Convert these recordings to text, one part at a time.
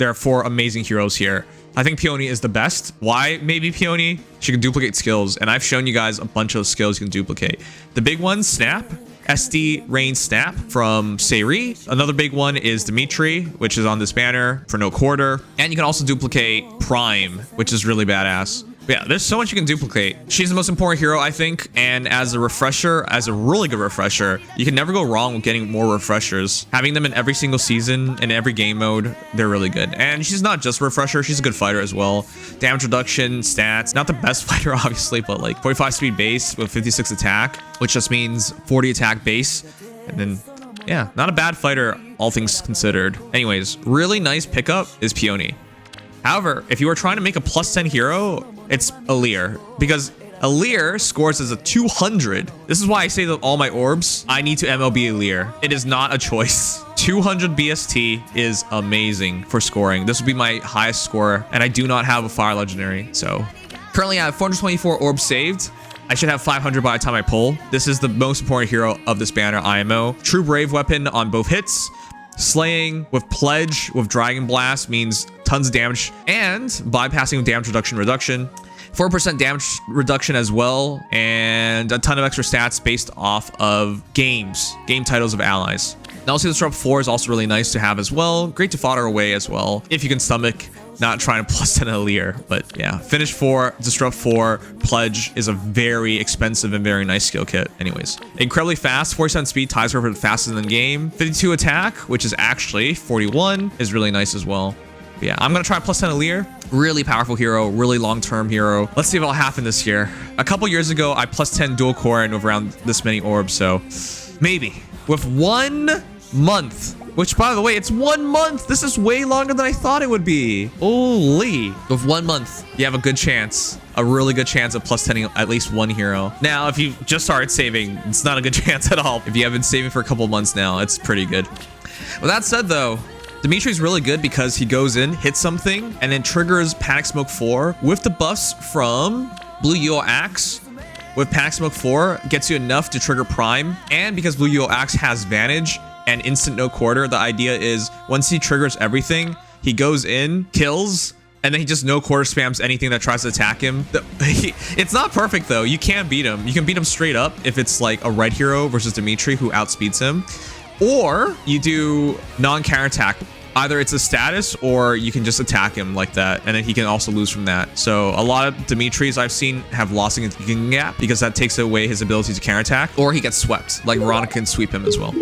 there are 4 amazing heroes here. I think Peony is the best. Why maybe Peony? She can duplicate skills, and I've shown you guys a bunch of skills you can duplicate. The big ones, Snap, SD Rain Snap from Sayri. Another big one is Dimitri, which is on this banner for no quarter. And you can also duplicate Prime, which is really badass. But yeah, there's so much you can duplicate. She's the most important hero, I think. And as a refresher, as a really good refresher, you can never go wrong with getting more refreshers. Having them in every single season, in every game mode, they're really good. And she's not just a refresher, she's a good fighter as well. Damage reduction, stats, not the best fighter, obviously, but like 45 speed base with 56 attack, which just means 40 attack base. And then, yeah, not a bad fighter, all things considered. Anyways, really nice pickup is Peony. However, if you were trying to make a plus 10 hero, it's Alear, because Alear scores as a 200. This is why I say that all my orbs, I need to MLB Alear. It is not a choice. 200 BST is amazing for scoring. This would be my highest score, and I do not have a fire legendary. So currently I have 424 orbs saved. I should have 500 by the time I pull. This is the most important hero of this banner, IMO. True Brave weapon on both hits. Slaying with Pledge with Dragon Blast means tons of damage, and bypassing with damage reduction. 4% damage reduction as well, and a ton of extra stats based off of game titles of allies. Now, also, Disrupt 4 is also really nice to have as well. Great to fodder away as well, if you can stomach not trying to plus 10 Alear. But yeah, Finish 4, Disrupt 4, Pledge is a very expensive and very nice skill kit. Anyways, incredibly fast, 47 speed, ties her for the fastest in the game. 52 attack, which is actually 41, is really nice as well. But yeah, I'm gonna try plus 10 Alear. Really powerful hero, really long-term hero. Let's see if it'll happen this year. A couple years ago, I plus 10 dual core and with around this many orbs, so maybe. With 1 month, which by the way, it's 1 month. This is way longer than I thought it would be. Holy. With 1 month, you have a good chance, a really good chance of plus 10ing at least one hero. Now, if you just started saving, it's not a good chance at all. If you have been saving for a couple months now, it's pretty good. With that said though, Dimitri's really good because he goes in, hits something, and then triggers Panic Smoke 4 with the buffs from Blue Yo Axe. With Panic Smoke 4, gets you enough to trigger Prime, and because Blue Yo Axe has Vantage and instant no quarter, the idea is once he triggers everything, he goes in, kills, and then he just no quarter spams anything that tries to attack him. It's not perfect though. You can beat him. You can beat him straight up if it's like a red hero versus Dimitri who outspeeds him. Or you do non-counter attack. Either it's a status or you can just attack him like that, and then he can also lose from that. So a lot of Dimitris I've seen have lost in the gap because that takes away his ability to counterattack, or he gets swept. Like Veronica can sweep him as well.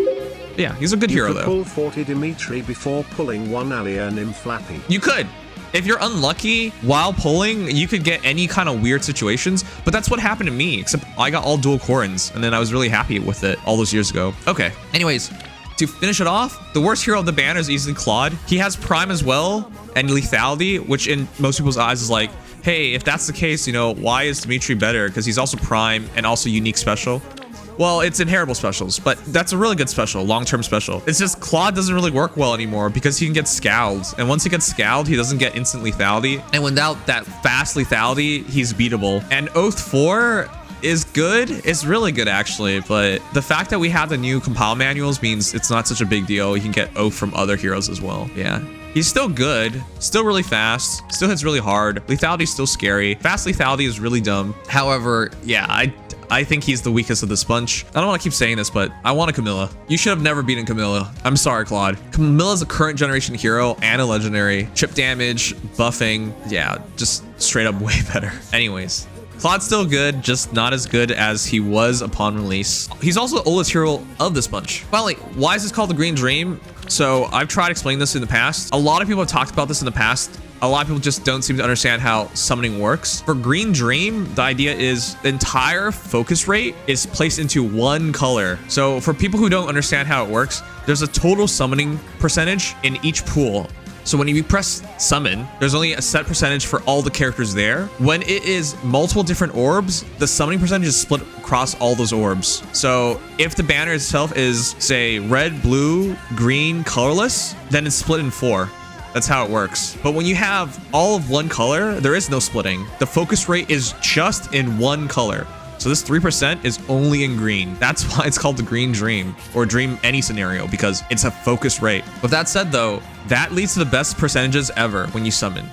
Yeah, he's a good hero though. Pull 40 Dimitri before pulling 1 Alear Nim Flappy. You could. If you're unlucky while pulling, you could get any kind of weird situations, but that's what happened to me, except I got all dual Corins, and then I was really happy with it all those years ago. Okay, anyways, to finish it off, the worst hero of the banner is easily Claude. He has Prime as well, and Lethality, which in most people's eyes is like, hey, if that's the case, you know, why is Dimitri better? Because he's also Prime and also unique special. Well, it's inheritable specials, but that's a really good special, long-term special. It's just Claude doesn't really work well anymore because he can get scowled. And once he gets scowled, he doesn't get instant lethality. And without that fast lethality, he's beatable. And Oath 4 is good. It's really good actually, but the fact that we have the new compile manuals means it's not such a big deal. You can get Oath from other heroes as well. Yeah. He's still good, still really fast, still hits really hard. Lethality is still scary. Fast lethality is really dumb. However, yeah, I think he's the weakest of this bunch. I don't want to keep saying this, but I want a Camilla. You should have never beaten Camilla. I'm sorry, Claude. Camilla's a current generation hero and a legendary. Chip damage, buffing, yeah, just straight up way better. Anyways, Claude's still good, just not as good as he was upon release. He's also the oldest hero of this bunch. Finally, why is this called the Green Dream? So I've tried explaining this in the past. A lot of people have talked about this in the past. A lot of people just don't seem to understand how summoning works. For Green Dream, the idea is the entire focus rate is placed into one color. So for people who don't understand how it works, there's a total summoning percentage in each pool. So when you press summon, there's only a set percentage for all the characters there. When it is multiple different orbs, the summoning percentage is split across all those orbs. So if the banner itself is, say, red, blue, green, colorless, then it's split in 4. That's how it works. But when you have all of one color, there is no splitting. The focus rate is just in one color. So this 3% is only in green. That's why it's called the Green Dream, or Dream any scenario, because it's a focus rate. With that said though, that leads to the best percentages ever when you summon.